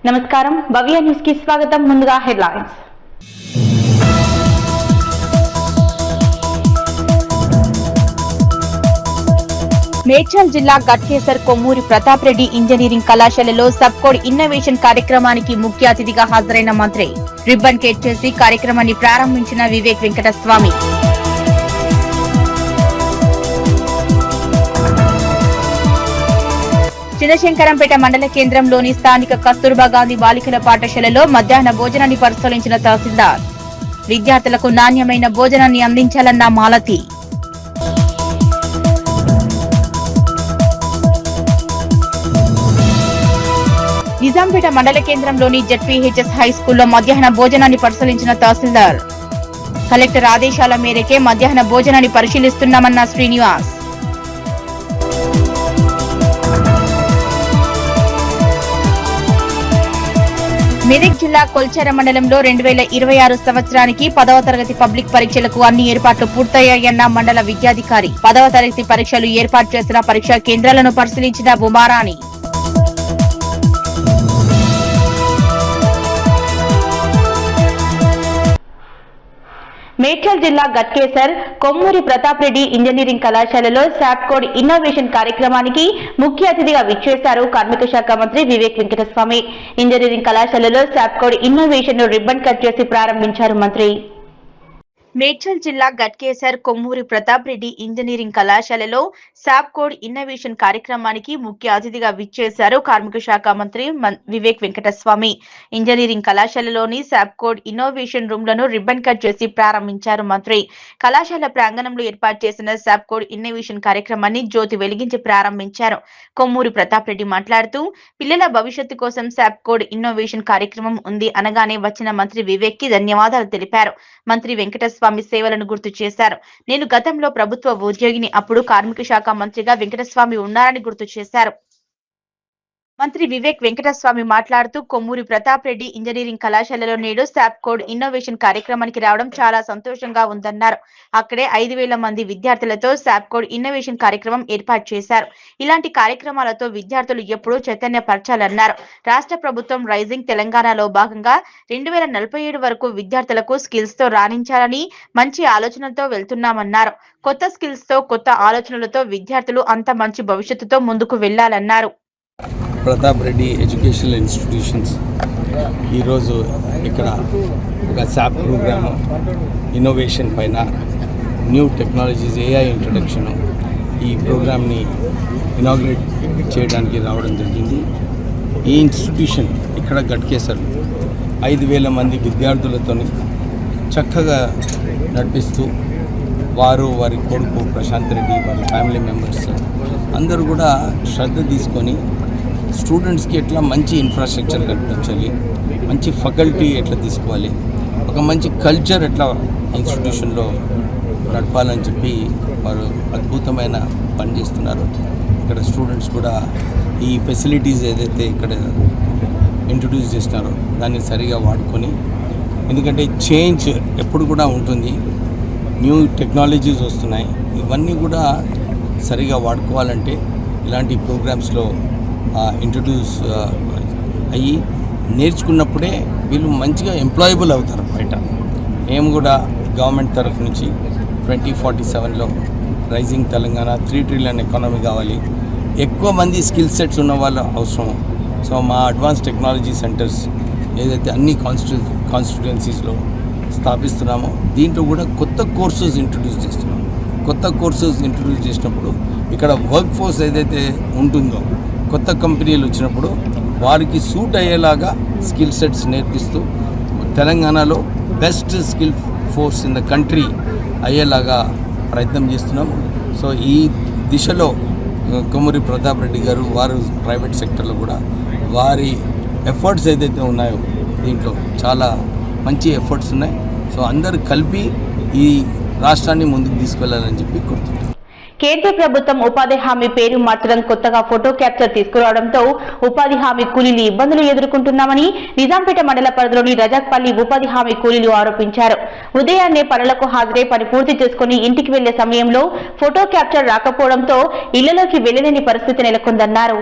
నమస్కారం భవ్య న్యూస్ కి స్వాగతం. ముందుగా హెడ్లైన్స్. మేడ్చల్ జిల్లా గట్కేసర్ కొమ్మూరి ప్రతాప్ రెడ్డి ఇంజనీరింగ్ కళాశాలలో సబ్కోడ్ ఇన్నోవేషన్ కార్యక్రమానికి ముఖ్య అతిథిగా హాజరైన మంత్రి రిబ్బన్ కట్ చేసి కార్యక్రమాన్ని ప్రారంభించిన వివేక్ వెంకటస్వామి. చిన్నశంకరంపేట మండల కేంద్రంలోని స్థానిక కస్తూర్బా గాంధీ బాలికల పాఠశాలలో మధ్యాహ్న భోజనాన్ని పరిశీలించిన తహసీల్దార్. విద్యార్థులకు నాణ్యమైన భోజనాన్ని అందించాలన్న మాలతి. నిజాంపేట మండల కేంద్రంలోని జెడ్పీహెచ్ఎస్ హైస్కూల్లో మధ్యాహ్న భోజనాన్ని పరిశీలించిన తహసీల్దార్. కలెక్టర్ ఆదేశాల మేరకే మధ్యాహ్న భోజనాన్ని పరిశీలిస్తున్నామన్న శ్రీనివాస్. మెదక్ జిల్లా కొల్చార మండలంలో 2026 సంవత్సరానికి 10వ తరగతి పబ్లిక్ పరీక్షలకు అన్ని ఏర్పాట్లు పూర్తయ్యాయన్న మండల విద్యాధికారి. 10వ తరగతి పరీక్షలు ఏర్పాటు చేసిన పరీక్షా కేంద్రాలను పరిశీలించిన బుమారాణి. మేడ్చల్ జిల్లా గట్కేసర్ కొమ్మూరి ప్రతాప్ రెడ్డి ఇంజనీరింగ్ కళాశాలలో సాప్కోడ్ ఇన్నోవేషన్ కార్యక్రమానికి ముఖ్య అతిథిగా విచ్చేశారు కార్మిక శాఖ మంత్రి వివేక్ వెంకటస్వామి. ఇంజనీరింగ్ కళాశాలలో సాప్కోడ్ ఇన్నోవేషన్ ను రిబ్బన్ కట్ చేసి ప్రారంభించారు మంత్రి. మేడ్చల్ జిల్లా గట్కేసర్ కొమ్మూరి ప్రతాప్ రెడ్డి ఇంజనీరింగ్ కళాశాలలో సాప్కోడ్ ఇన్నోవేషన్ కార్యక్రమానికి ముఖ్య అతిథిగా విచ్చేశారు కార్మిక శాఖ మంత్రి వివేక్ వెంకటస్వామి. ఇంజనీరింగ్ కళాశాలలోని సాప్కోడ్ ఇన్నోవేషన్ రూమ్ లను రిబ్బన్ కట్ చేసి ప్రారంభించారు మంత్రి. కళాశాల ప్రాంగణంలో ఏర్పాటు చేసిన సాప్కోడ్ ఇన్నోవేషన్ కార్యక్రమాన్ని జ్యోతి వెలిగించి ప్రారంభించారు. కొమ్మూరి ప్రతాప్ రెడ్డి మాట్లాడుతూ పిల్లల భవిష్యత్తు కోసం సాప్కోడ్ ఇన్నోవేషన్ కార్యక్రమం ఉంది అనగానే వచ్చిన మంత్రి వివేక్ కి ధన్యవాదాలు తెలిపారు. మంత్రి వెంకటస్వామి సేవలను గుర్తు చేశారు. నేను గతంలో ప్రభుత్వ ఉద్యోగిని, అప్పుడు కార్మిక శాఖ మంత్రిగా వెంకటస్వామి ఉన్నారని గుర్తు చేశారు. మంత్రి వివేక్ వెంకటస్వామి మాట్లాడుతూ కొమ్మూరి ప్రతాప్ రెడ్డి ఇంజనీరింగ్ కళాశాలలో నేడు సాప్కోడ్ ఇన్నోవేషన్ కార్యక్రమానికి రావడం చాలా సంతోషంగా ఉందన్నారు. అక్కడే 5,000 మంది విద్యార్థులతో సాప్కోడ్ ఇన్నోవేషన్ కార్యక్రమం ఏర్పాటు చేశారు. ఇలాంటి కార్యక్రమాలతో విద్యార్థులు ఎప్పుడూ చైతన్యపరచాలన్నారు. రాష్ట్ర ప్రభుత్వం రైజింగ్ తెలంగాణలో భాగంగా 2047 వరకు విద్యార్థులకు స్కిల్స్ తో రాణించాలని మంచి ఆలోచనలతో వెళ్తున్నామన్నారు. కొత్త స్కిల్స్ తో, కొత్త ఆలోచనలతో విద్యార్థులు అంత మంచి భవిష్యత్తుతో ముందుకు వెళ్లాలన్నారు. ప్రతాప్ రెడ్డి ఎడ్యుకేషనల్ ఇన్స్టిట్యూషన్స్ ఈరోజు ఇక్కడ ఒక సాప్ ప్రోగ్రామ్ ఇన్నోవేషన్ పైన న్యూ టెక్నాలజీస్ AI ఇంట్రడక్షన్ ఈ ప్రోగ్రామ్ని ఇనాగ్రేట్ చేయడానికి రావడం జరిగింది. ఈ ఇన్స్టిట్యూషన్ ఇక్కడ గట్కేసర్ 5,000 మంది విద్యార్థులతో చక్కగా నడిపిస్తూ వారి కొడుకు ప్రశాంత్ రెడ్డి, వారి ఫ్యామిలీ మెంబర్స్ అందరూ కూడా శ్రద్ధ తీసుకొని స్టూడెంట్స్కి ఎట్లా మంచి ఇన్ఫ్రాస్ట్రక్చర్ కల్పించాలి, మంచి ఫ్యాకల్టీ ఎట్లా తీసుకోవాలి, ఒక మంచి కల్చర్ ఎట్లా ఇన్స్టిట్యూషన్లో నడపాలని చెప్పి వారు అద్భుతమైన పని చేస్తున్నారు. ఇక్కడ స్టూడెంట్స్ కూడా ఈ ఫెసిలిటీస్ ఏదైతే ఇక్కడ ఇంట్రడ్యూస్ చేస్తున్నారో దాన్ని సరిగా వాడుకొని, ఎందుకంటే చేంజ్ ఎప్పుడు కూడా ఉంటుంది, న్యూ టెక్నాలజీస్ వస్తున్నాయి, ఇవన్నీ కూడా సరిగా వాడుకోవాలంటే ఇలాంటి ప్రోగ్రామ్స్లో ఇంట్రడ్యూస్ అయ్యి నేర్చుకున్నప్పుడే వీళ్ళు మంచిగా ఎంప్లాయబుల్ అవుతారు. బయట మేము కూడా గవర్నమెంట్ తరఫు నుంచి 2047లో రైజింగ్ తెలంగాణ 3 ట్రిలియన్ ఎకానమీ కావాలి, ఎక్కువ మంది స్కిల్ సెట్స్ ఉన్న వాళ్ళు అవసరం. సో మా అడ్వాన్స్ టెక్నాలజీ సెంటర్స్ ఏదైతే అన్ని కాన్స్టిట్యుయెన్సీస్లో స్థాపిస్తున్నామో దీంట్లో కూడా కొత్త కోర్సెస్ ఇంట్రడ్యూస్ చేస్తున్నాం. కొత్త కోర్సెస్ ఇంట్రడ్యూస్ చేసినప్పుడు ఇక్కడ వర్క్ ఫోర్స్ ఏదైతే ఉంటుందో కొత్త కంపెనీలు వచ్చినప్పుడు వారికి సూట్ అయ్యేలాగా స్కిల్ సెట్స్ నేర్పిస్తూ తెలంగాణలో best skill force in the country అయ్యేలాగా ప్రయత్నం చేస్తున్నాం. సో ఈ దిశలో కొమ్మూరి ప్రతాప్ రెడ్డి గారు వారు ప్రైవేట్ సెక్టర్లో కూడా వారి ఎఫర్ట్స్ ఏదైతే ఉన్నాయో దీంట్లో చాలా మంచి ఎఫర్ట్స్ ఉన్నాయి. సో అందరూ కలిపి ఈ రాష్ట్రాన్ని ముందుకు తీసుకెళ్లాలని చెప్పి కోరుతున్నాం. కేంద్ర ప్రభుత్వం ఉపాధి హామీ పేరు మార్చడం, కొత్తగా ఫోటో క్యాప్చర్ తీసుకురావడంతో ఉపాధి హామీ కూలీలు ఇబ్బందులు ఎదుర్కొంటున్నామని నిజాంపేట మండల పరిధిలోని రజాక్పల్లి ఉపాధి హామీ కూలీలు ఆరోపించారు. ఉదయాన్నే పనులకు హాజరై పని పూర్తి చేసుకుని ఇంటికి వెళ్లే సమయంలో ఫోటో క్యాప్చర్ రాకపోవడంతో ఇళ్లలోకి వెళ్లలేని పరిస్థితి నెలకొందన్నారు.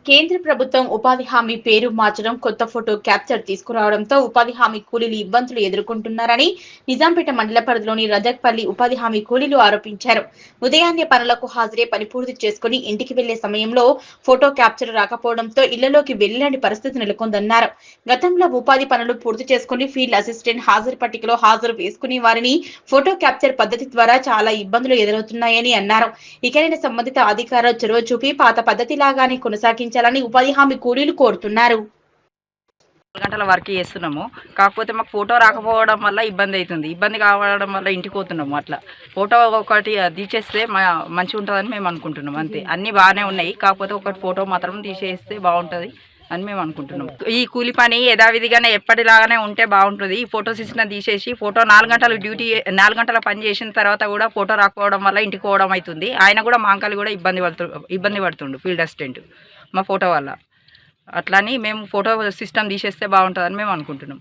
కేంద్ర ప్రభుత్వం ఉపాధి హామీ పేరు మార్చడం, కొత్త ఫోటో క్యాప్చర్ తీసుకురావడంతో ఉపాధి హామీ కూలీలు ఇబ్బందులు ఎదుర్కొంటున్నారని నిజాంపేట మండల పరిధిలోని రజక్పల్లి ఉపాధి హామీ కూలీలు ఆరోపించారు. ఉదయాన్నే పనులకు హాజరై పని పూర్తి చేసుకుని ఇంటికి వెళ్లే సమయంలో ఫోటో క్యాప్చర్ రాకపోవడంతో ఇళ్లలోకి వెళ్లలేని పరిస్థితి నెలకొందన్నారు. గతంలో ఉపాధి పనులు పూర్తి చేసుకుని ఫీల్డ్ అసిస్టెంట్ హాజరు పట్టికలో హాజరు వేసుకుని వారిని ఫోటో క్యాప్చర్ పద్ధతి ద్వారా చాలా ఇబ్బందులు ఎదురవుతున్నాయని అన్నారు. ఇకనైనా సంబంధిత అధికారులు చొరవ చూపి పాత పద్ధతి లాగానే కొనసాగించాలని ఉపాధి హామీ కూలీలు కోరుతున్నారు. గంటల వర్క్ చేస్తున్నాము. కాకపోతే మాకు ఫోటో రాకపోవడం వల్ల ఇబ్బంది అవుతుంది. ఇబ్బంది కావడం వల్ల ఇంటికి పోతున్నాము. అట్లా ఫోటో ఒకటి తీసేస్తే మంచిగా ఉంటుందని మేము అనుకుంటున్నాం. అంతే, అన్నీ బాగానే ఉన్నాయి. కాకపోతే ఒకటి ఫోటో మాత్రం తీసేస్తే బాగుంటుంది అని మేము అనుకుంటున్నాం. ఈ కూలి పని యథావిధిగానే ఎప్పటిలాగానే ఉంటే బాగుంటుంది. ఈ ఫోటో సిస్టమ్ తీసేసి ఫోటో 4 గంటలు డ్యూటీ 4 గంటల పని చేసిన తర్వాత కూడా ఫోటో రాకపోవడం వల్ల ఇంటికి పోవడం అవుతుంది. ఆయన కూడా మా అంకల్ కూడా ఇబ్బంది పడుతుండు ఫీల్డ్ అసిస్టెంట్ మా ఫోటో వల్ల. అట్లని మేము ఫోటో సిస్టమ్ తీసేస్తే బాగుంటుందని మేము అనుకుంటున్నాం.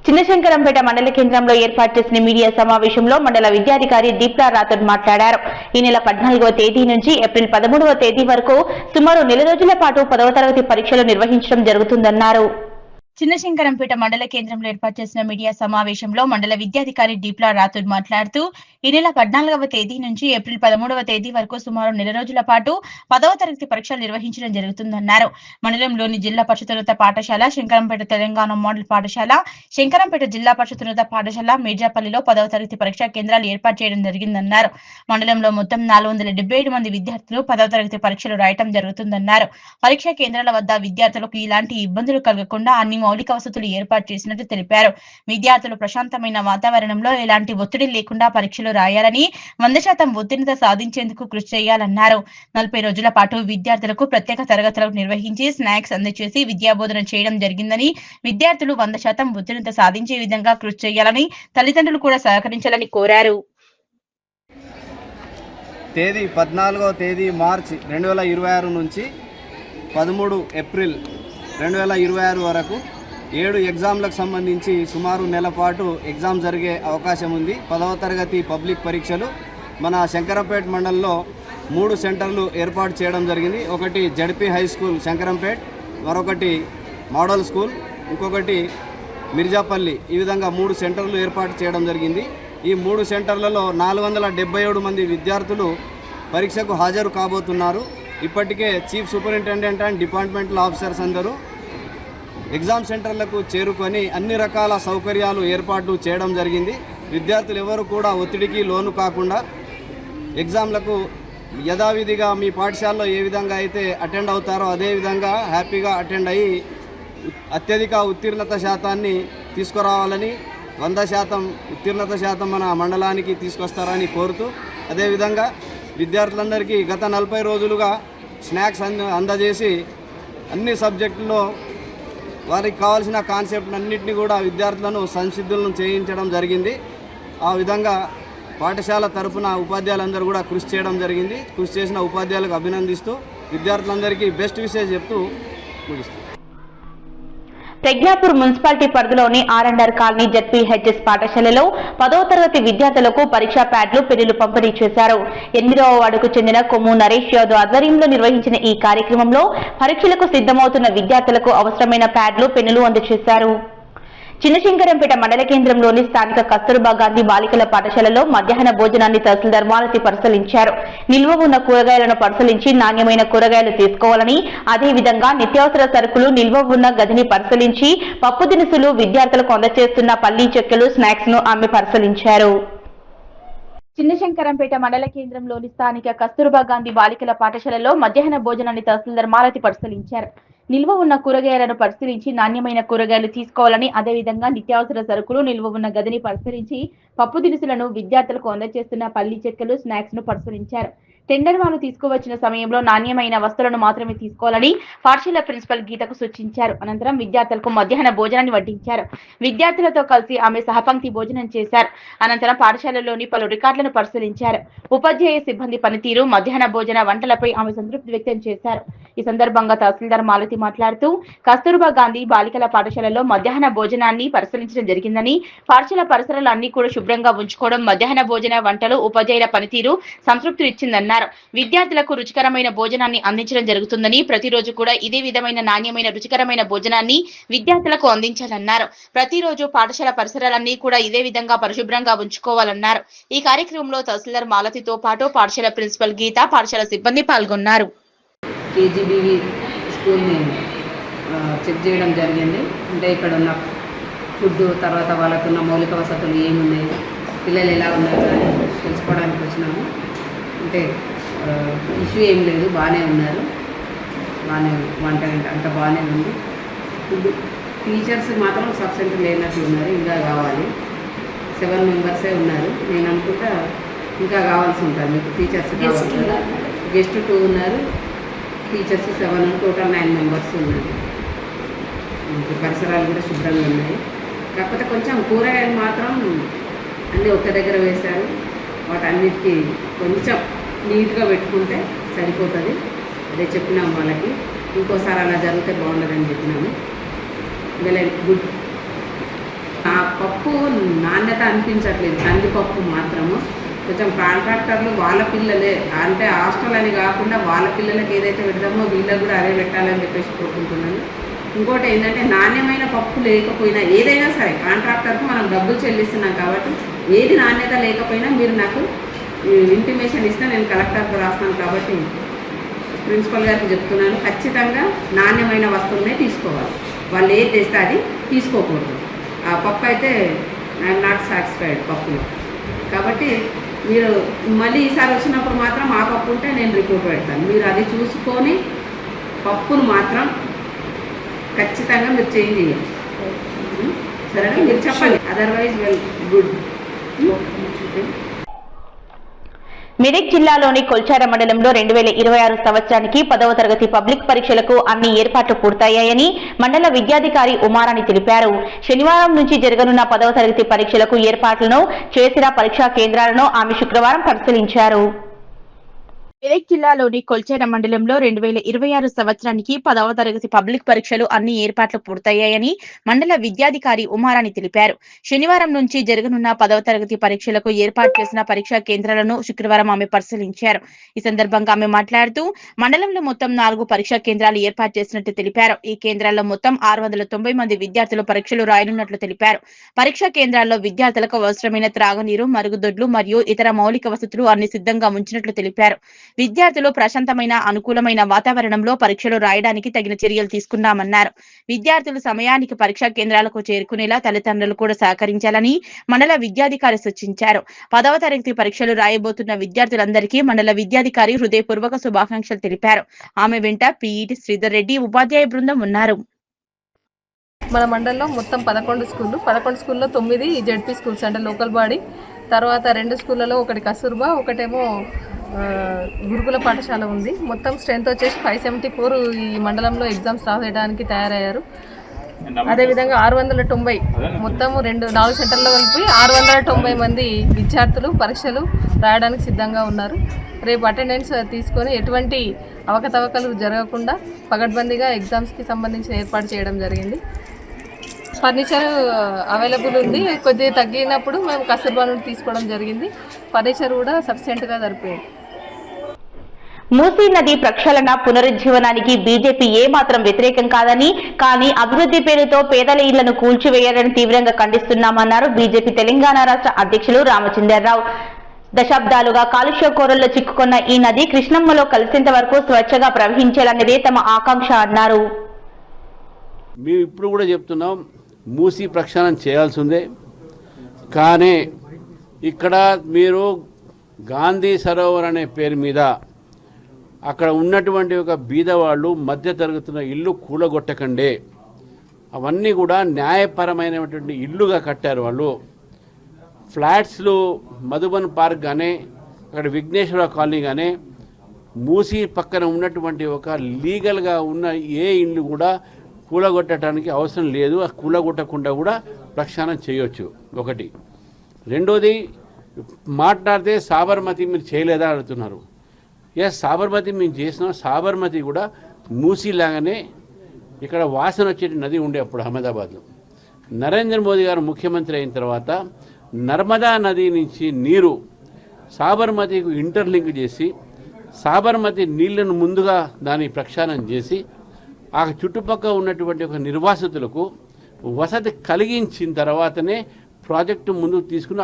చిన్నశంకరంపేట మండల కేంద్రంలో ఏర్పాటు చేసిన మీడియా సమావేశంలో మండల విద్యాధికారి దీప్లా రాథోడ్ మాట్లాడారు. ఈ నెల 14వ తేదీ నుంచి ఏప్రిల్ 13వ తేదీ వరకు సుమారు నెల రోజుల పాటు 10వ తరగతి పరీక్షలు నిర్వహించడం జరుగుతుందన్నారు. చిన్నశంకరంపేట మండల కేంద్రంలో ఏర్పాటు చేసిన మీడియా సమావేశంలో మండల విద్యాధికారి దీప్లా రాథోడ్ మాట్లాడుతూ ఈ నెల 14వ తేదీ నుంచి ఏప్రిల్ 13వ తేదీ వరకు సుమారు నెల రోజుల పాటు 10వ తరగతి పరీక్షలు నిర్వహించడం జరుగుతుందన్నారు. మండలంలోని జిల్లా పరిషతోన్నత పాఠశాల, శంకరంపేట తెలంగాణ మోడల్ పాఠశాల, శంకరంపేట జిల్లా పరిషతోన్నత పాఠశాల, మేజాపల్లిలో 10వ తరగతి పరీక్షా కేంద్రాలు ఏర్పాటు చేయడం జరిగిందన్నారు. మండలంలో మొత్తం 477 మంది విద్యార్థులు 10వ తరగతి పరీక్షలు రాయటం జరుగుతుందన్నారు. పరీక్షా కేంద్రాల వద్ద విద్యార్థులకు ఇలాంటి ఇబ్బందులు కలగకుండా అన్ని మౌలిక వసతులు ఏర్పాటు చేసినట్టు తెలిపారు. విద్యార్థులు ప్రశాంతమైన వాతావరణంలో ఎలాంటి ఒత్తిడి లేకుండా పరీక్షలు రాయాలని, 100% ఉత్తీర్ణత సాధించేందుకు కృషి చేయాలన్నారు. 40 రోజుల పాటు విద్యార్థులకు ప్రత్యేక తరగతులను నిర్వహించి స్నాక్స్ అందజేసి విద్యాబోధన చేయడం జరిగిందని, విద్యార్థులు 100% ఉత్తీర్ణత సాధించే విధంగా కృషి చేయాలని, తల్లిదండ్రులు కూడా సహకరించాలని కోరారు. తేదీ 14వ తేదీ మార్చి 2026 నుంచి 13 ఏప్రిల్ 2026 వరకు 7 ఎగ్జామ్లకు సంబంధించి సుమారు నెల పాటు ఎగ్జామ్ జరిగే అవకాశం ఉంది. 10వ తరగతి పబ్లిక్ పరీక్షలు మన శంకరంపేట మండలంలో 3 సెంటర్లు ఏర్పాటు చేయడం జరిగింది. ఒకటి జడ్పీ హై స్కూల్ శంకరంపేట్, మరొకటి మోడల్ స్కూల్, ఇంకొకటి మిర్జాపల్లి. ఈ విధంగా 3 సెంటర్లు ఏర్పాటు చేయడం జరిగింది. ఈ 3 సెంటర్లలో 477 మంది విద్యార్థులు పరీక్షకు హాజరు కాబోతున్నారు. ఇప్పటికే chief superintendent and departmental officers అందరూ ఎగ్జామ్ సెంటర్లకు చేరుకొని అన్ని రకాల సౌకర్యాలు ఏర్పాటు చేయడం జరిగింది. విద్యార్థులు ఎవరు కూడా ఒత్తిడికి లోను కాకుండా ఎగ్జామ్లకు యథావిధిగా మీ పాఠశాలలో ఏ విధంగా అయితే అటెండ్ అవుతారో అదే విధంగా హ్యాపీగా అటెండ్ అయ్యి అత్యధిక ఉత్తీర్ణత శాతాన్ని తీసుకురావాలని, 100% ఉత్తీర్ణత శాతం మన మండలానికి తీసుకొస్తారని కోరుతూ, అదేవిధంగా విద్యార్థులందరికీ గత 40 రోజులుగా స్నాక్స్ అందజేసి అన్ని సబ్జెక్టుల్లో వారికి కావాల్సిన కాన్సెప్ట్ అన్నింటినీ కూడా విద్యార్థులను సంసిద్ధులను చేయించడం జరిగింది. ఆ విధంగా పాఠశాల తరపున ఉపాధ్యాయులందరూ కూడా కృషి చేయడం జరిగింది. కృషి చేసిన ఉపాధ్యాయులకు అభినందిస్తూ విద్యార్థులందరికీ బెస్ట్ విషెస్ చెప్తూ ముగిస్తాం. ప్రజ్ఞాపూర్ మున్సిపాలిటీ పరిధిలోని ఆర్ఎండ్ఆర్ కాలనీ జెడ్పీహెచ్ఎస్ పాఠశాలలో 10వ తరగతి విద్యార్థులకు పరీక్షా ప్యాడ్లు, పెన్నులు పంపిణీ చేశారు. 8వ వార్డుకు చెందిన కొమ్ము నరేష్ యాదవ్ ఆధ్వర్యంలో నిర్వహించిన ఈ కార్యక్రమంలో పరీక్షలకు సిద్ధమవుతున్న విద్యార్థులకు అవసరమైన ప్యాడ్లు, పెన్నులు అందజేశారు. చిన్నశంకరంపేట మండల కేంద్రంలోని స్థానిక కస్తూర్బా గాంధీ బాలికల పాఠశాలలో మధ్యాహ్న భోజనాన్ని తహసీల్దార్ మాలతి పరిశీలించారు. నిల్వ ఉన్న కూరగాయలను పరిశీలించి నాణ్యమైన కూరగాయలు తీసుకోవాలని, అదేవిధంగా నిత్యావసర సరుకులు నిల్వ ఉన్న గదిని పరిశీలించి పప్పు దినుసులు, విద్యార్థులకు అందజేస్తున్న పల్లీ చెక్కలు, స్నాక్స్ ను ఆమె పరిశీలించారు. చిన్నశంకరంపేట మండల కేంద్రంలోని స్థానిక కస్తూర్బా గాంధీ బాలికల పాఠశాలలో మధ్యాహ్న భోజనాన్ని తహసీల్దార్ మాలతి పరిశీలించారు. నిల్వ ఉన్న కూరగాయలను పరిశీలించి నాణ్యమైన కూరగాయలు తీసుకోవాలని, అదేవిధంగా నిత్యావసర సరుకులు నిల్వ ఉన్న గదిని పరిశీలించి పప్పు దినుసులను, విద్యార్థులకు అందజేస్తున్న పల్లీ చెక్కలు, స్నాక్స్ ను పరిశీలించారు. టెండర్ వాళ్ళు తీసుకువచ్చిన సమయంలో నాణ్యమైన వస్తువులను మాత్రమే తీసుకోవాలని పాఠశాల ప్రిన్సిపల్ గీతకు సూచించారు. అనంతరం విద్యార్థులకు మధ్యాహ్న భోజనాన్ని వడ్డించారు. విద్యార్థులతో కలిసి ఆమె సహపంక్తి భోజనం చేశారు. అనంతరం పాఠశాలలోని పలు రికార్డులను పరిశీలించారు. ఉపాధ్యాయ సిబ్బంది పనితీరు, మధ్యాహ్న భోజన వంటలపై ఆమె సంతృప్తి వ్యక్తం చేశారు. ఈ సందర్భంగా తహసీల్దార్ మాలతి మాట్లాడుతూ కస్తూర్బా గాంధీ బాలికల పాఠశాలలో మధ్యాహ్న భోజనాన్ని పరిశీలించడం జరిగిందని, పాఠశాల పరిసరాలు అన్ని కూడా శుభ్రంగా ఉంచుకోవడం, మధ్యాహ్న భోజన వంటలు, ఉపాధ్యాయుల పనితీరు సంతృప్తినిచ్చిందన్నారు. అన్నారు. విద్యార్థులకు రుచికరమైన భోజనాన్ని అందించడం జరుగుతుందని, ప్రతిరోజు కూడా ఇదే విధమైన నాణ్యమైన రుచికరమైన భోజనాన్ని విద్యార్థులకు అందించాలన్నారు. ప్రతిరోజు పాఠశాల పరిసరాలన్నీ కూడా ఇదే విధంగా పరిశుభ్రంగా ఉంచుకోవాలన్నారు. ఈ కార్యక్రమంలో తహసీల్దార్ మాలతితో పాటు పాఠశాల ప్రిన్సిపల్ గీత, పాఠశాల సిబ్బంది పాల్గొన్నారు. కేజీబీవీ స్కూల్ని చెక్ చేయడం జరిగింది. అంటే ఇక్కడ ఉన్న ఫుడ్, తర్వాత వాళ్ళకున్న మౌలిక వసతులు ఏమున్నాయి, పిల్లలు ఎలా ఉన్నారు అని తెలుసుకోవడానికి వచ్చినాము. అంటే ఇష్యూ ఏం లేదు, బాగానే ఉన్నారు, బాగానే వంట అంత బాగానే ఉంది. ఫుడ్ టీచర్స్ మాత్రం సబ్సెంట్ లేనట్టు ఉన్నారు, ఇంకా కావాలి. 7 మెంబర్సే ఉన్నారు. నేను అనుకుంటా ఇంకా కావాల్సి ఉంటుంది మీకు టీచర్స్ కావాలి కదా. గెస్ట్ 2 ఉన్నారు, టీచర్స్ 7, టోటల్ 9 మెంబర్స్ ఉన్నారు. పరిసరాలు కూడా శుభ్రంగా ఉన్నాయి. కాకపోతే కొంచెం కూరగాయలు మాత్రం అన్నీ ఒక దగ్గర వేశారు. వాటన్నిటికీ కొంచెం నీట్గా పెట్టుకుంటే సరిపోతుంది. అదే చెప్పినాము వాళ్ళకి, ఇంకోసారి అలా జరిగితే బాగుండదని చెప్పినాము. Well good. ఆ పప్పు నాణ్యత అనిపించట్లేదు, కందిపప్పు మాత్రము. కొంచెం కాంట్రాక్టర్లు వాళ్ళ పిల్లలే, అంటే హాస్టల్ అని కాకుండా వాళ్ళ పిల్లలకి ఏదైతే పెడదామో వీళ్ళకి కూడా అదే పెట్టాలని చెప్పేసి కోరుకుంటున్నాను. ఇంకోటి ఏంటంటే నాణ్యమైన పప్పు లేకపోయినా ఏదైనా సరే కాంట్రాక్టర్కి మనం డబ్బులు చెల్లిస్తున్నాం కాబట్టి ఏది నాణ్యత లేకపోయినా మీరు నాకు ఇంటిమేషన్ ఇస్తే నేను కలెక్టర్కి రాస్తాను. కాబట్టి ప్రిన్సిపల్ గారికి చెప్తున్నాను, ఖచ్చితంగా నాణ్యమైన వస్తువులనే తీసుకోవాలి. వాళ్ళు ఏది తెస్తే అది తీసుకోకూడదు. ఆ పప్పు అయితే ఐఎమ్ నాట్ సాటిస్ఫైడ్ పప్పులో. కాబట్టి మీరు మళ్ళీ ఈసారి వచ్చినప్పుడు మాత్రం ఆ పప్పు ఉంటే నేను రిపోర్ట్ పెడతాను. మీరు అది చూసుకొని పప్పును మాత్రం ఖచ్చితంగా మీరు చేంజ్ చేయాలి. సరేనా? మీరు చెప్పండి, అదర్వైజ్ వెల్ గుడ్. మెదక్ జిల్లాలోని కొల్చార మండలంలో 2026 సంవత్సరానికి 10వ తరగతి పబ్లిక్ పరీక్షలకు అన్ని ఏర్పాట్లు పూర్తయ్యాయని మండల విద్యాధికారి ఉమారాణి తెలిపారు. శనివారం నుంచి జరగనున్న 10వ తరగతి పరీక్షలకు ఏర్పాట్లను చేసిన పరీక్షా కేంద్రాలను ఆమె శుక్రవారం పరిశీలించారు. మెదక్ జిల్లాలోని కొల్చేర మండలంలో 2026 సంవత్సరానికి 10వ తరగతి పబ్లిక్ పరీక్షలు అన్ని ఏర్పాట్లు పూర్తయ్యాయని మండల విద్యాధికారి ఉమారాణి తెలిపారు. శనివారం నుంచి జరగనున్న 10వ తరగతి పరీక్షలకు ఏర్పాటు చేసిన పరీక్షా కేంద్రాలను శుక్రవారం ఆమె పరిశీలించారు. ఈ సందర్భంగా ఆమె మాట్లాడుతూ మండలంలో మొత్తం 4 పరీక్షా కేంద్రాలు ఏర్పాటు చేసినట్టు తెలిపారు. ఈ కేంద్రాల్లో మొత్తం 690 మంది విద్యార్థులు పరీక్షలు రాయనున్నట్లు తెలిపారు. పరీక్షా కేంద్రాల్లో విద్యార్థులకు అవసరమైన త్రాగునీరు, మరుగుదొడ్లు మరియు ఇతర మౌలిక వసతులు అన్ని సిద్ధంగా ఉంచినట్లు తెలిపారు. విద్యార్థులు ప్రశాంతమైన అనుకూలమైన వాతావరణంలో పరీక్షలు రాయడానికి తగిన చర్యలు తీసుకున్నామన్నారు. విద్యార్థులు సమయానికి పరీక్షా కేంద్రాలకు చేరుకునేలా తల్లిదండ్రులు కూడా సహకరించాలని మండల విద్యాధికారి సూచించారు. 10వ తరగతి పరీక్షలు రాయబోతున్న విద్యార్థులందరికీ మండల విద్యాధికారి హృదయపూర్వక శుభాకాంక్షలు తెలిపారు. ఆమె వెంట పీఈటీ శ్రీధర్ రెడ్డి ఉపాధ్యాయ బృందం ఉన్నారు. మన మండలంలో మొత్తం 11 స్కూల్లో 9 జెడ్పీ స్కూల్స్ అంటే లోకల్ బాడీ. తర్వాత 2 స్కూళ్ళలో ఒకటి కస్తూర్బా, ఒకటేమో గురుకుల పాఠశాల ఉంది. మొత్తం స్ట్రెంత్ వచ్చేసి 574 ఈ మండలంలో ఎగ్జామ్స్ రాసేయడానికి తయారయ్యారు. అదేవిధంగా 690 మొత్తం 4 సెంటర్లో కలిపి 690 మంది విద్యార్థులు పరీక్షలు రాయడానికి సిద్ధంగా ఉన్నారు. రేపు అటెండెన్స్ తీసుకొని ఎటువంటి అవకతవకలు జరగకుండా పగడ్బందీగా ఎగ్జామ్స్కి సంబంధించిన ఏర్పాటు చేయడం జరిగింది. ఫర్నిచర్ అవైలబుల్ ఉంది. కొద్దిగా తగ్గినప్పుడు మేము కస్తూర్బా నుండి తీసుకోవడం జరిగింది. ఫర్నిచర్ కూడా సఫిషియెంట్గా సరిపోయింది. మూసీ నది ప్రక్షాళన పునరుజ్జీవనానికి బీజేపీ ఏమాత్రం వ్యతిరేకం కాదని, కానీ అభివృద్ధి పేరుతో పేదల ఇళ్లను కూల్చివేయాలని తీవ్రంగా ఖండిస్తున్నామన్నారు బీజేపీ తెలంగాణ రాష్ట్ర అధ్యక్షులు రామచంద్రరావు. దశాబ్దాలుగా కాలుష్య కోరల్లో చిక్కుకున్న ఈ నది కృష్ణమ్మలో కలిసేంత వరకు స్వచ్ఛంగా ప్రవహించాలన్నదే తమ ఆకాంక్ష అన్నారు. మేము ఇప్పుడు కూడా చెప్తున్నాం, మూసీ ప్రక్షాళన చేయాల్సి ఉంది. కానీ ఇక్కడ మీరు గాంధీ సరోవర్ అనే పేరు మీద అక్కడ ఉన్నటువంటి ఒక బీదవాళ్ళు మధ్య తరగతున్న ఇల్లు కూలగొట్టకండి. అవన్నీ కూడా న్యాయపరమైనటువంటి ఇల్లుగా కట్టారు వాళ్ళు. ఫ్లాట్స్లు మధుబన్ పార్క్ కానీ అక్కడ విఘ్నేశ్వర కాలనీ కానీ మూసీ పక్కన ఉన్నటువంటి ఒక లీగల్గా ఉన్న ఏ ఇల్లు కూడా కూలగొట్టడానికి అవసరం లేదు. ఆ కూలగొట్టకుండా కూడా ప్రక్షాళన చేయొచ్చు. ఒకటి. రెండోది, మాట్లాడితే సాబర్మతి మీరు చేయలేదా అడుగుతున్నారు. ఎస్, సాబర్మతి మేము చేసినాం. సాబర్మతి కూడా మూసీలాగానే ఇక్కడ వాసన వచ్చేటి నది ఉండే అప్పుడు అహ్మదాబాద్లో. నరేంద్ర మోదీ గారు ముఖ్యమంత్రి అయిన తర్వాత నర్మదా నది నుంచి నీరు సాబర్మతికి ఇంటర్లింక్ చేసి సాబర్మతి నీళ్లను ముందుగా దాన్ని ప్రక్షాళన చేసి ఆ చుట్టుపక్కల ఉన్నటువంటి ఒక నిర్వాసితులకు వసతి కలిగించిన తర్వాతనే ప్రాజెక్టు ముందుకు తీసుకుని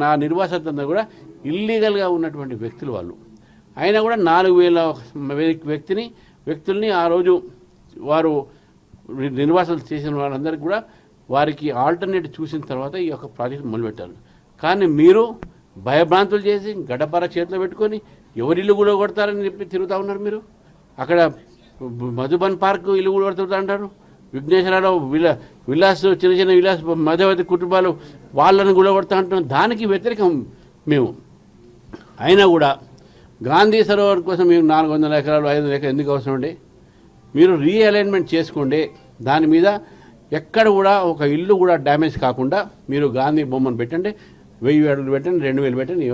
నా నిర్వాసితంగా కూడా ఇల్లీగల్గా ఉన్నటువంటి వ్యక్తులు వాళ్ళు అయినా కూడా 4,000 వ్యక్తుల్ని ఆ రోజు వారు నిర్వాసాలు చేసిన వాళ్ళందరికీ కూడా వారికి ఆల్టర్నేట్ చూసిన తర్వాత ఈ యొక్క ప్రాజెక్ట్ మొదలుపెట్టారు. కానీ మీరు భయభ్రాంతులు చేసి గడపర చేతిలో పెట్టుకొని ఎవరిల్లు కూడా కొడతారని చెప్పి తిరుగుతూ ఉన్నారు. మీరు అక్కడ మధుబన్ పార్క్ ఇల్లు కూడా కొడుతూ అంటారు. విఘ్నేశ్వరరావు విలాస్ చిన్న విలాస్ మధ్యవర్తి కుటుంబాలు వాళ్ళని కూడా కొడతా అంటున్నాం. దానికి వ్యతిరేకం మేము. అయినా కూడా గాంధీ సరోవర్ కోసం మీరు 400 ఎకరాలు 500 ఎకరాలు ఎందుకు అవసరం అండి? మీరు రీఅలైన్మెంట్ చేసుకోండి. దాని మీద ఎక్కడ కూడా ఒక ఇల్లు కూడా డ్యామేజ్ కాకుండా మీరు గాంధీ బొమ్మను పెట్టండి. 1000 అడుగులు పెట్టండి, 2000 పెట్టండి,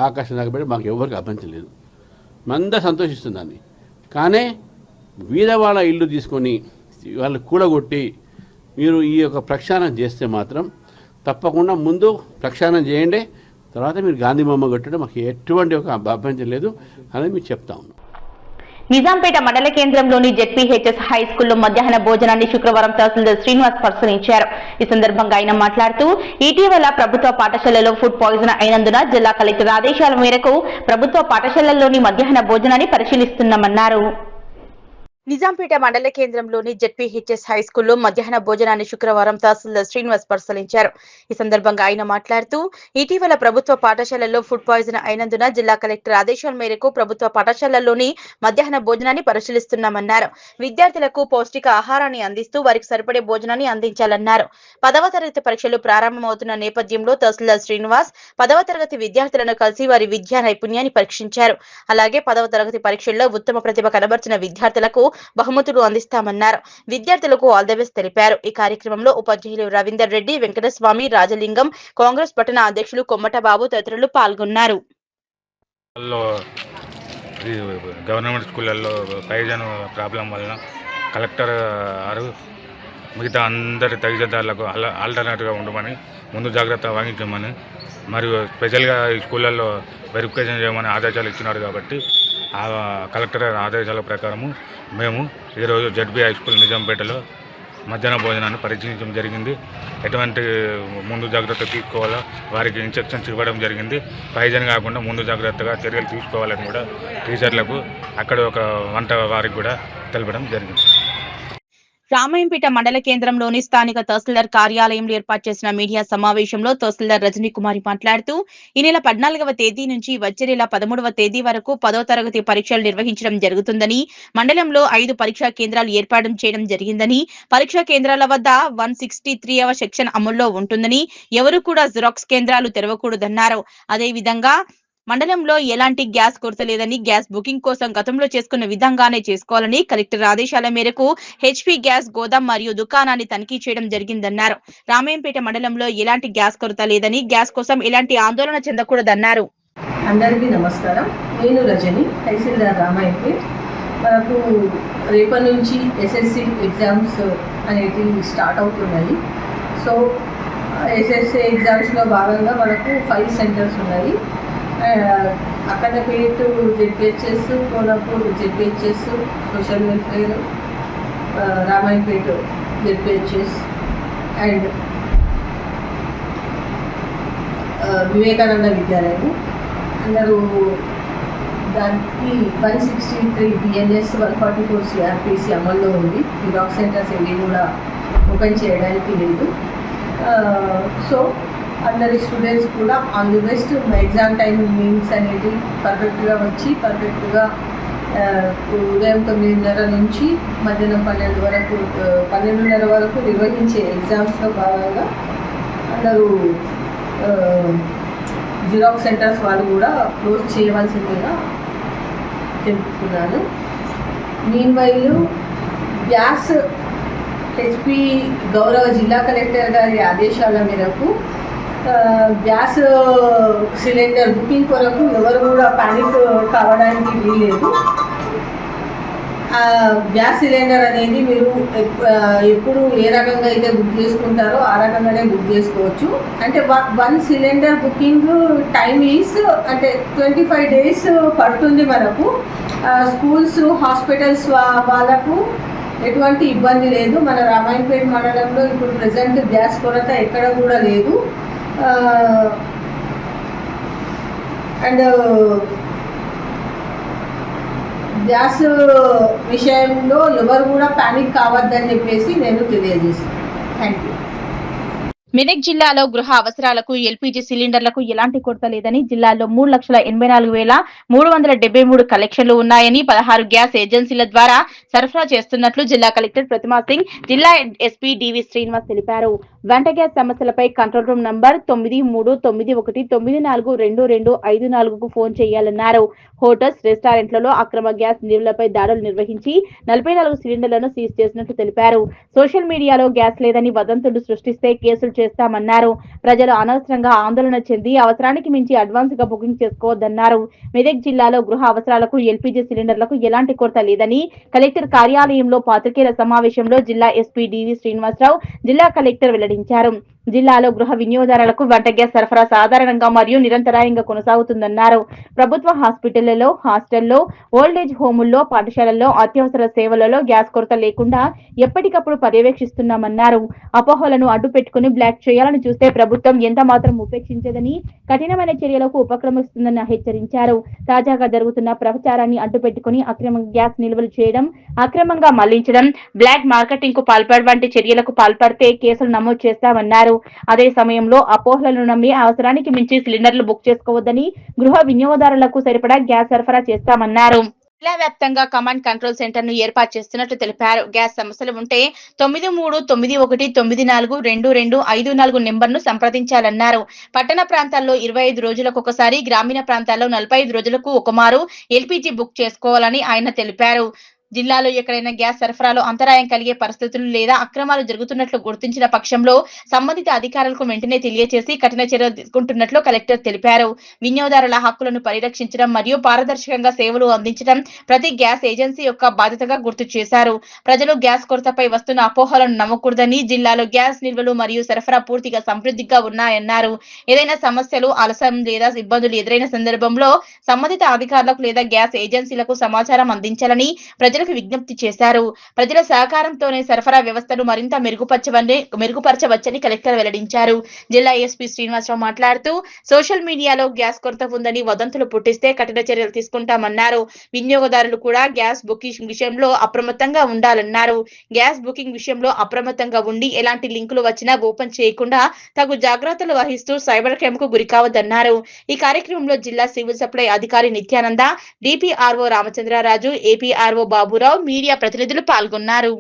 ఆకాశం దాకా పెట్టి మాకు ఎవరికి అభ్యంతరం లేదు. మందా సంతోషిస్తుంది దాన్ని. కానీ వీధవాళ్ళ ఇల్లు తీసుకొని వాళ్ళు కూలగొట్టి మీరు ఈ యొక్క ప్రక్షాళన చేస్తే మాత్రం తప్పకుండా ముందు ప్రక్షాళన చేయండి, తర్వాత మీరు గాంధీ బొమ్మ కొట్టడం మాకు ఎటువంటి ఒక అభ్యంతరం లేదు అని మీకు చెప్తా ఉన్నాం. నిజాంపేట మండల కేంద్రంలోని జెడ్పీహెచ్ఎస్ హై స్కూల్లో మధ్యాహ్న భోజనాన్ని శుక్రవారం తహసీల్దార్ శ్రీనివాస్ పరిశీలించారు. ఈ సందర్భంగా ఆయన మాట్లాడుతూ ఇటీవల ప్రభుత్వ పాఠశాలలో ఫుడ్ పాయిజన్ అయినందున జిల్లా కలెక్టర్ ఆదేశాల మేరకు ప్రభుత్వ పాఠశాలల్లోని మధ్యాహ్న భోజనాన్ని పరిశీలిస్తున్నామన్నారు. నిజాంపేట మండల కేంద్రంలోని జెడ్పీహెచ్ఎస్ హై స్కూల్లో మధ్యాహ్న భోజనాన్ని శుక్రవారం తహసీల్దార్ శ్రీనివాస్ పరిశీలించారు. ఈ సందర్భంగా ఆయన మాట్లాడుతూ ఇటీవల ప్రభుత్వ పాఠశాలల్లో ఫుడ్ పాయిజన్ అయినందున జిల్లా కలెక్టర్ ఆదేశాల మేరకు ప్రభుత్వ పాఠశాలల్లోని మధ్యాహ్న భోజనాన్ని పరిశీలిస్తున్నామన్నారు. విద్యార్థులకు పౌష్టిక ఆహారాన్ని అందిస్తూ వారికి సరిపడే భోజనాన్ని అందించాలన్నారు. 10వ తరగతి పరీక్షలు ప్రారంభమవుతున్న నేపథ్యంలో తహసీల్దార్ శ్రీనివాస్ 10వ తరగతి విద్యార్థులను కలిసి వారి విద్యా నైపుణ్యాన్ని పరీక్షించారు. అలాగే 10వ తరగతి పరీక్షల్లో ఉత్తమ ప్రతిభ కనబర్చిన విద్యార్థులకు బహుమతులు అందిస్తామన్నారు. విద్యార్థులకు ఆల్ ది బెస్ట్ తెలిపారు. ఈ కార్యక్రమంలో ఉపాధ్యాయులు రవీందర్ రెడ్డి, వెంకటస్వామి, రాజలింగం, కాంగ్రెస్ పట్టణ అధ్యక్షులు కొమ్మట బాబు తదితరులు పాల్గొన్నారు. గవర్నమెంట్ స్కూళ్ళల్లో పాయిజన్ ప్రాబ్లం వలన కలెక్టర్ గారు మిగతా అందరి తల్లిదండ్రులకు ఆల్టర్నేట్గా ఉండమని ముందు జాగ్రత్త వహించమని మరియు స్పెషల్గా ఈ స్కూళ్ళల్లో వెరిఫికేషన్ చేయమని ఆదేశాలు ఇచ్చినారు. కాబట్టి ఆ కలెక్టర్ ఆదేశాల ప్రకారము మేము ఈరోజు జెడ్పీ హై స్కూల్ నిజాంపేటలో మధ్యాహ్న భోజనాన్ని పరీక్షించడం జరిగింది. ఎటువంటి ముందు జాగ్రత్త తీసుకోవాలో వారికి ఇన్స్ట్రక్షన్స్ ఇవ్వడం జరిగింది. పాయిజన్ కాకుండా ముందు జాగ్రత్తగా చర్యలు తీసుకోవాలని కూడా టీచర్లకు అక్కడ ఒక వంట వారికి కూడా తెలపడం జరిగింది. రామాయంపేట మండల కేంద్రంలోని స్థానిక తహసీల్దార్ కార్యాలయంలో ఏర్పాటు చేసిన మీడియా సమావేశంలో తహసీల్దార్ రజనీ కుమారి మాట్లాడుతూ ఈ నెల 14వ తేదీ నుంచి వచ్చే నెల 13వ తేదీ వరకు 10వ తరగతి పరీక్షలు నిర్వహించడం జరుగుతుందని, మండలంలో 5 పరీక్షా కేంద్రాలు ఏర్పాటు చేయడం జరిగిందని, పరీక్షా కేంద్రాల వద్ద 163వ సెక్షన్ అమల్లో ఉంటుందని, ఎవరు కూడా జిరాక్స్ కేంద్రాలు తెరవకూడదన్నారు. అదేవిధంగా మండలంలో ఎలాంటి గ్యాస్ కొరత లేదని, గ్యాస్ బుకింగ్ కోసం గతంలో చేసుకున్న విధంగానే చేసుకోవాలని కలెక్టర్ ఆదేశాల మేరకు హెచ్పీ గ్యాస్ గోదాం మరియు దుకాణాన్ని తనిఖీ చేయడం జరిగిందన్నారు. రామాయంపేట మండలంలో ఎలాంటి గ్యాస్ కొరత లేదని, గ్యాస్ కోసం ఎలాంటి ఆందోళన చెందకూడదన్నారు. అందరికీ నమస్కారం. నేను రజని, తహసీల్దార్ రామాయంపేట. మనకు రేపటి నుంచి ఎస్ఎస్సి ఎగ్జామ్స్ అనేవి స్టార్ట్ అవుతున్నాయి. సో ఎస్ఎస్సి ఎగ్జామ్స్లో భాగంగా మనకు 5 సెంటర్స్ ఉన్నాయి. Akkadapet ZPHS, Konapur ZPHS social welfare, Ramayampet ZPHS and Vivekananda Vidyalayam. అందరూ దానికి 163 బిఎన్ఎస్ 144 సిఆర్పిసి అమల్లో ఉంది. జిరాక్స్ సెంటర్స్ ఏవి కూడా ఓపెన్ చేయడానికి లేదు. సో అందరి స్టూడెంట్స్ కూడా all the best. Exam time means అనేది పర్ఫెక్ట్గా వచ్చి పర్ఫెక్ట్గా ఉదయం 9:30 నుంచి మధ్యాహ్నం 12:30 వరకు నిర్వహించే ఎగ్జామ్స్లో భాగంగా అందరూ జిరాక్స్ సెంటర్స్ వాళ్ళు కూడా క్లోజ్ చేయవలసిందిగా తెలుపుతున్నాను. మీన్వైల్ గ్యాస్ హెచ్పి గౌరవ జిల్లా కలెక్టర్ గారి ఆదేశాల మేరకు గ్యాస్ సిలిండర్ బుకింగ్ కొరకు ఎవరు కూడా పానిక్ కావడానికి వీల్లేదు. గ్యాస్ సిలిండర్ అనేది మీరు ఎప్పుడు ఏ రకంగా అయితే బుక్ చేసుకుంటారో ఆ రకంగానే బుక్ చేసుకోవచ్చు. అంటే one cylinder booking time is అంటే 25 days పడుతుంది మనకు. స్కూల్స్, హాస్పిటల్స్ వాళ్ళకు ఎటువంటి ఇబ్బంది లేదు. మన రామాయంపేట మండలంలో ఇప్పుడు ప్రజెంట్ గ్యాస్ కొరత ఎక్కడ కూడా లేదు. అండ్ గ్యాస్ విషయంలో ఎవరు కూడా ప్యానిక్ కావద్దని చెప్పేసి నేను తెలియజేస్తాను. Thank you. మెదక్ జిల్లాలో గృహ అవసరాలకు ఎల్పీజీ సిలిండర్లకు ఎలాంటి కొరత లేదని, జిల్లాలో 3,84,373 కలెక్షన్లు ఉన్నాయని, 16 గ్యాస్ ఏజెన్సీల ద్వారా సరఫరా చేస్తున్నట్లు జిల్లా కలెక్టర్ ప్రతిమా సింగ్, జిల్లా ఎస్పీ డివి శ్రీనివాస్ తెలిపారు. వంట గ్యాస్ సమస్యలపై కంట్రోల్ రూమ్ నంబర్ 9391942254కు ఫోన్ చేయాలన్నారు. హోటల్స్, రెస్టారెంట్లలో అక్రమ గ్యాస్ నిల్వలపై దాడులు నిర్వహించి 44 సిలిండర్లను సీజ్ చేసినట్లు తెలిపారు. సోషల్ మీడియాలో గ్యాస్ లేదని వదంతులు సృష్టిస్తే కేసులు చేస్తామన్నారు. ప్రజలు అనవసరంగా ఆందోళన చెంది అవసరానికి మించి అడ్వాన్స్ గా బుకింగ్ చేసుకోవద్దన్నారు. మెదక్ జిల్లాలో గృహ అవసరాలకు ఎల్పీజీ సిలిండర్లకు ఎలాంటి కొరత లేదని కలెక్టర్ కార్యాలయంలో పాత్రికేయుల సమావేశంలో జిల్లా ఎస్పీ డివి శ్రీనివాసరావు, జిల్లా కలెక్టర్ వెల్లడించారు. జిల్లాలో గృహ వినియోగదారులకు వంట గ్యాస్ సరఫరా సాధారణంగా మరియు నిరంతరాయంగా కొనసాగుతుందన్నారు. ప్రభుత్వ హాస్పిటళ్లలో, హాస్టల్లో, ఓల్డేజ్ హోముల్లో, పాఠశాలల్లో, అత్యవసర సేవలలో గ్యాస్ కొరత లేకుండా ఎప్పటికప్పుడు పర్యవేక్షిస్తున్నామన్నారు. అపోహలను అడ్డు పెట్టుకుని బ్లాక్ చేయాలని చూస్తే ప్రభుత్వం ఎంత మాత్రం ఉపేక్షించదని, కఠినమైన చర్యలకు ఉపక్రమిస్తుందని హెచ్చరించారు. తాజాగా జరుగుతున్న ప్రచారాన్ని అడ్డుపెట్టుకుని అక్రమంగా గ్యాస్ నిల్వలు చేయడం, అక్రమంగా మళ్లించడం, బ్లాక్ మార్కెటింగ్ కు పాల్పడడం వంటి చర్యలకు పాల్పడితే కేసులు నమోదు చేస్తామన్నారు. అదే సమయంలో అపోహలను నమ్మి అవసరానికి మించి సిలిండర్లు బుక్ చేసుకోవద్దని, గృహ వినియోగదారులకు సరిపడా గ్యాస్ సరఫరా చేస్తామన్నారు. జిల్లా వ్యాప్తంగా కమాండ్ కంట్రోల్ సెంటర్ ను ఏర్పాటు చేస్తున్నట్లు తెలిపారు. గ్యాస్ సమస్యలు ఉంటే 9391942254 నెంబర్ను సంప్రదించాలన్నారు. పట్టణ ప్రాంతాల్లో 25 రోజులకొకసారి, గ్రామీణ ప్రాంతాల్లో 45 రోజులకు ఒకమారు ఎల్పీజీ బుక్ చేసుకోవాలని ఆయన తెలిపారు. జిల్లాలో ఎక్కడైనా గ్యాస్ సరఫరాలో అంతరాయం కలిగే పరిస్థితులు లేదా అక్రమాలు జరుగుతున్నట్లు గుర్తించిన పక్షంలో సంబంధిత అధికారులకు వెంటనే తెలియజేసి కఠిన చర్యలు తీసుకుంటున్నట్లు కలెక్టర్ తెలిపారు. వినియోగదారుల హక్కులను పరిరక్షించడం మరియు పారదర్శకంగా సేవలు అందించడం ప్రతి గ్యాస్ ఏజెన్సీ యొక్క బాధ్యతగా గుర్తు చేశారు. ప్రజలు గ్యాస్ కొరతపై వస్తున్న అపోహలను నమ్మకూడదని, జిల్లాలో గ్యాస్ నిల్వలు మరియు సరఫరా పూర్తిగా సమృద్ధిగా ఉన్నాయన్నారు. ఏదైనా సమస్యలు, ఆలస్యం లేదా ఇబ్బందులు ఎదురైన సందర్భంలో సంబంధిత అధికారులకు లేదా గ్యాస్ ఏజెన్సీలకు సమాచారం అందించాలని ప్రజలకు విజ్ఞప్తి చేశారు. ప్రజల సహకారంతోనే సరఫరా వ్యవస్థను మరింత మెరుగుపరచవచ్చని కలెక్టర్ వెల్లడించారు. జిల్లా ఎస్పీ శ్రీనివాసరావు మాట్లాడుతూ, సోషల్ మీడియాలో గ్యాస్ కొరత ఉందని వదంతులు పుట్టిస్తే కఠిన చర్యలు తీసుకుంటామన్నారు. వినియోగదారులు కూడా గ్యాస్ బుకింగ్ విషయంలో అప్రమత్తంగా ఉండాలన్నారు. గ్యాస్ బుకింగ్ విషయంలో అప్రమత్తంగా ఉండి ఎలాంటి లింకులు వచ్చినా ఓపెన్ చేయకుండా తగు జాగ్రత్తలు వహిస్తూ సైబర్ క్రైమ్ కు గురి కావద్దన్నారు. ఈ కార్యక్రమంలో జిల్లా సివిల్ సప్లై అధికారి Nityananda, DPRO Ramachandraraju, APRO Baburao, media ప్రతినిధులు పాల్గొన్నారు.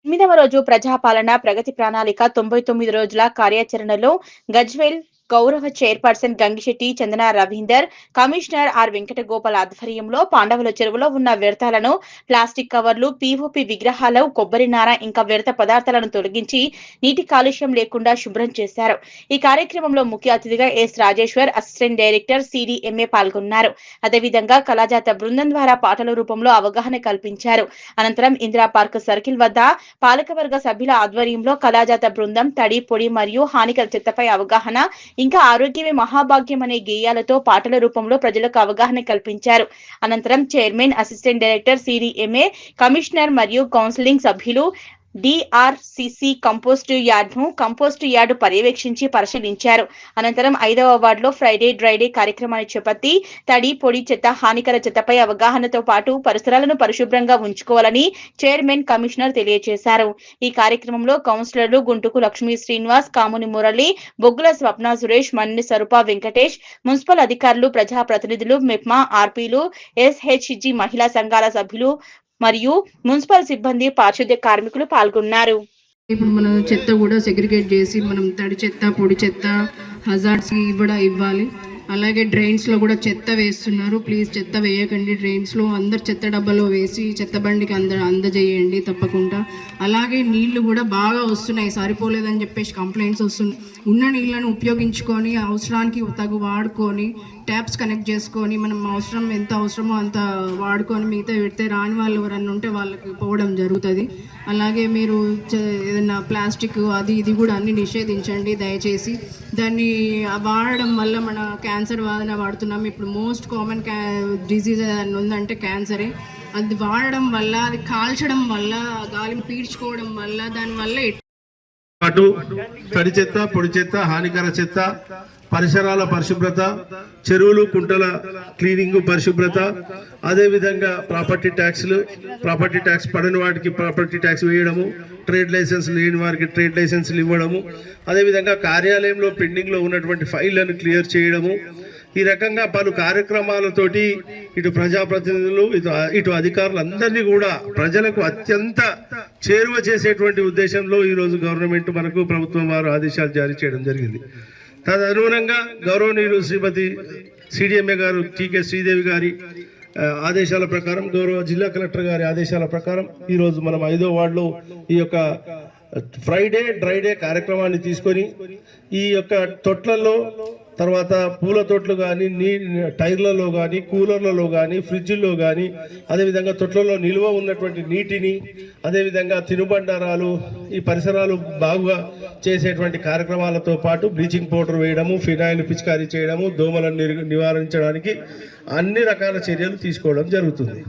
8వ రోజు ప్రజాపాలన ప్రగతి ప్రణాళిక 99 రోజుల కార్యాచరణలో గజ్వేల్ గౌరవ chairperson Gangishetti Chandana Ravinder, commissioner R Venkatagopal ఆధ్వర్యంలో పాండవుల చెరువులో ఉన్న వ్యర్థాలను, ప్లాస్టిక్ కవర్లు, పీఓపీ విగ్రహాలు, కొబ్బరి నార ఇంకా వ్యర్థ పదార్థాలను తొలగించి నీటి కాలుష్యం లేకుండా శుభ్రం చేశారు. ఈ కార్యక్రమంలో ముఖ్య అతిథిగా S Rajeshwar, assistant director CDMA పాల్గొన్నారు. అదేవిధంగా కళాజాత బృందం ద్వారా పాటల రూపంలో అవగాహన కల్పించారు. అనంతరం ఇందిరా పార్క్ సర్కిల్ వద్ద పాలకవర్గ సభ్యుల ఆధ్వర్యంలో కళాజాత బృందం తడి, పొడి మరియు హానికర చెత్తపై అవగాహన, ఇంకా ఆరోగ్యమే మహాభాగ్యం అనే గేయాలతో పాటల రూపంలో ప్రజలకు అవగాహన కల్పించారు. అనంతరం chairman, assistant director, CDMA, commissioner మరియు కౌన్సిలింగ్ సభ్యులు డిఆర్సిసి కంపోస్టు యార్డు పర్యవేక్షించి పరిశీలించారు. అనంతరం 5వ వార్డులో ఫ్రైడే డ్రైడే కార్యక్రమాన్ని చేపట్టి తడి, పొడి చెత్త, హానికర చెత్తపై అవగాహనతో పాటు పరిసరాలను పరిశుభ్రంగా ఉంచుకోవాలని చైర్మన్, కమిషనర్ తెలియజేశారు. ఈ కార్యక్రమంలో కౌన్సిలర్లు గుంటుకు లక్ష్మీ శ్రీనివాస్, కాముని మురళి, బొగ్గుల స్వప్న సురేష్, మన్ని స్వరూప వెంకటేష్, మున్సిపల్ అధికారులు, ప్రజాప్రతినిధులు, మెప్మా, ఆర్పీలు, ఎస్హెచ్జి మహిళా సంఘాల సభ్యులు మరియు మున్సిపల్ సిబ్బంది, పారిశుద్ధ్య కార్మికులు పాల్గొన్నారు. ఇప్పుడు మనం చెత్త కూడా సెగ్రిగేట్ చేసి మనం తడి చెత్త, పొడి చెత్త, హజార్డ్స్కి ఇవ్వాలి. అలాగే డ్రైన్స్లో కూడా చెత్త వేస్తున్నారు. ప్లీజ్ చెత్త వేయకండి. డ్రైన్స్లో అందరు చెత్త డబ్బాలో వేసి చెత్త బండికి అందజేయండి తప్పకుండా. అలాగే నీళ్లు కూడా బాగా వస్తున్నాయి, సరిపోలేదని చెప్పేసి కంప్లైంట్స్ వస్తున్నాయి. ఉన్న నీళ్ళను ఉపయోగించుకొని అవసరానికి తగు వాడుకొని ట్యాప్స్ కనెక్ట్ చేసుకొని మనం ఎంత అవసరమో అంత వాడుకొని మిగతా పెడితే రాని వాళ్ళు ఎవరన్నా ఉంటే వాళ్ళకి పోవడం జరుగుతుంది. అలాగే మీరు ఏదైనా ప్లాస్టిక్ అది ఇది కూడా అన్ని నిషేధించండి దయచేసి. దాన్ని వాడడం వల్ల మన క్యాన్సర్ వాడుతున్నాం. ఇప్పుడు మోస్ట్ కామన్ డిసీజ్ ఉందంటే క్యాన్సరే. అది వాడడం వల్ల, అది కాల్చడం వల్ల, గాలిని పీల్చుకోవడం వల్ల, దానివల్ల పాటు తడి చెత్త, పొడి చెత్త, హానికర చెత్త, పరిసరాల పరిశుభ్రత, చెరువులు కుంటల క్లీనింగ్ పరిశుభ్రత, అదేవిధంగా ప్రాపర్టీ ట్యాక్స్ పడని వాటికి ప్రాపర్టీ ట్యాక్స్ వేయడము, ట్రేడ్ లైసెన్స్ లేని వారికి ట్రేడ్ లైసెన్స్లు ఇవ్వడము, అదేవిధంగా కార్యాలయంలో పెండింగ్లో ఉన్నటువంటి ఫైళ్లను క్లియర్ చేయడము. ఈ రకంగా పలు కార్యక్రమాలతోటి ఇటు ప్రజాప్రతినిధులు ఇటు అధికారులందరినీ కూడా ప్రజలకు అత్యంత చేరువ చేసేటువంటి ఉద్దేశంలో ఈరోజు గవర్నమెంట్ మనకు ప్రభుత్వం వారు ఆదేశాలు జారీ చేయడం జరిగింది. తదనుగుణంగా గౌరవనీయులు శ్రీమతి సిడిఎంఏ గారు టీకే శ్రీదేవి గారి ఆదేశాల ప్రకారం, గౌరవ జిల్లా కలెక్టర్ గారి ఆదేశాల ప్రకారం ఈరోజు మనం 5వ వార్డులో ఈ యొక్క ఫ్రైడే డ్రైడే కార్యక్రమాన్ని తీసుకొని ఈ యొక్క తొట్లలో, తర్వాత పూల తొట్లు కానీ, టైర్లలో కానీ, కూలర్లలో కానీ, ఫ్రిడ్జ్లో కానీ, అదేవిధంగా తొట్లలో నిల్వ ఉన్నటువంటి నీటిని, అదేవిధంగా తినుబండారాలు, ఈ పరిసరాలు బాగుగా చేసేటువంటి కార్యక్రమాలతో పాటు బ్లీచింగ్ పౌడర్ వేయడము, ఫినాయిల్ పిచికారీ చేయడము, దోమలను నివారించడానికి అన్ని రకాల చర్యలు తీసుకోవడం జరుగుతుంది.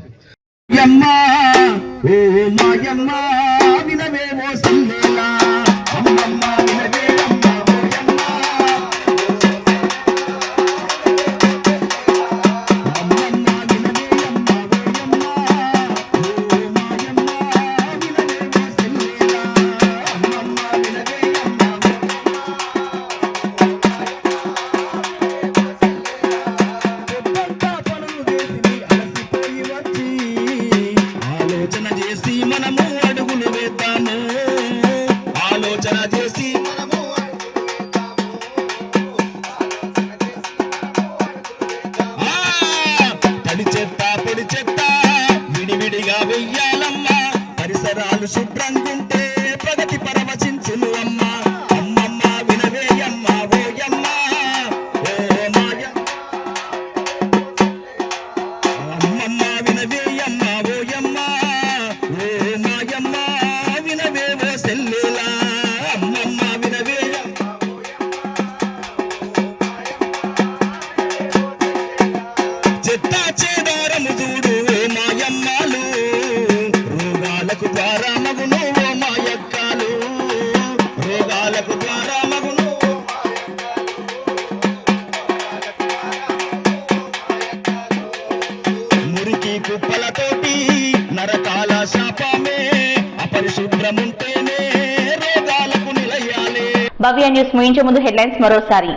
భవ్య న్యూస్ ముగించే ముందు హెడ్లైన్స్ మరోసారి.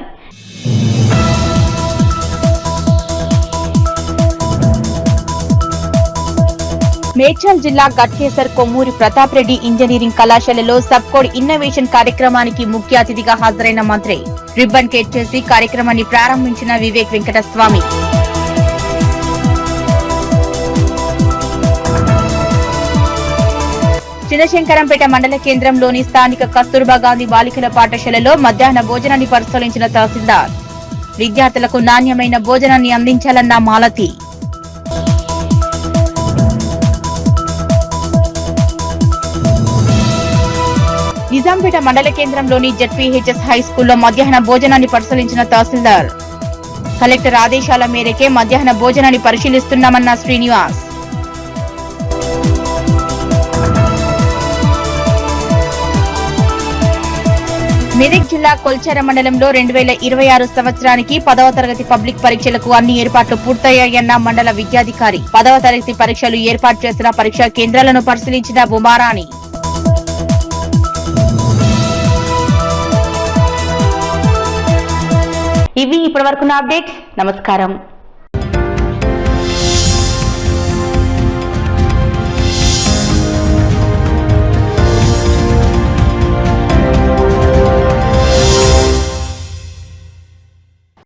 మేడ్చల్ జిల్లా గట్కేసర్ కొమ్మూరి ప్రతాప్ రెడ్డి ఇంజనీరింగ్ కళాశాలలో సబ్కోడ్ ఇన్నోవేషన్ కార్యక్రమానికి ముఖ్య అతిథిగా హాజరైన మంత్రి రిబ్బన్ కట్ చేసి కార్యక్రమాన్ని ప్రారంభించిన వివేక్ వెంకటస్వామి. చిన్నశంకరంపేట మండల కేంద్రంలోని స్థానిక కస్తూర్బా గాంధీ బాలికల పాఠశాలలో మధ్యాహ్న భోజనాన్ని పరిశీలించిన తహసీల్దార్. విద్యార్థులకు నాణ్యమైన భోజనాన్ని అందించాలన్న మాలతి. నిజాంపేట మండల కేంద్రంలోని జెడ్పీహెచ్ఎస్ హై స్కూల్లో మధ్యాహ్న భోజనాన్ని పరిశీలించిన తహసీల్దార్. కలెక్టర్ ఆదేశాల మేరకే మధ్యాహ్న భోజనాన్ని పరిశీలిస్తున్నామన్న శ్రీనివాస్. మెదక్ జిల్లా కొల్చార మండలంలో 2026 సంవత్సరానికి 10వ తరగతి పబ్లిక్ పరీక్షలకు అన్ని ఏర్పాట్లు పూర్తయ్యాయన్న మండల విద్యాధికారి. 10వ తరగతి పరీక్షలు ఏర్పాటు చేసిన పరీక్షా కేంద్రాలను పరిశీలించిన బుమారాణి. ఇవి ఇప్పటివరకున్న అప్డేట్స్. నమస్కారం.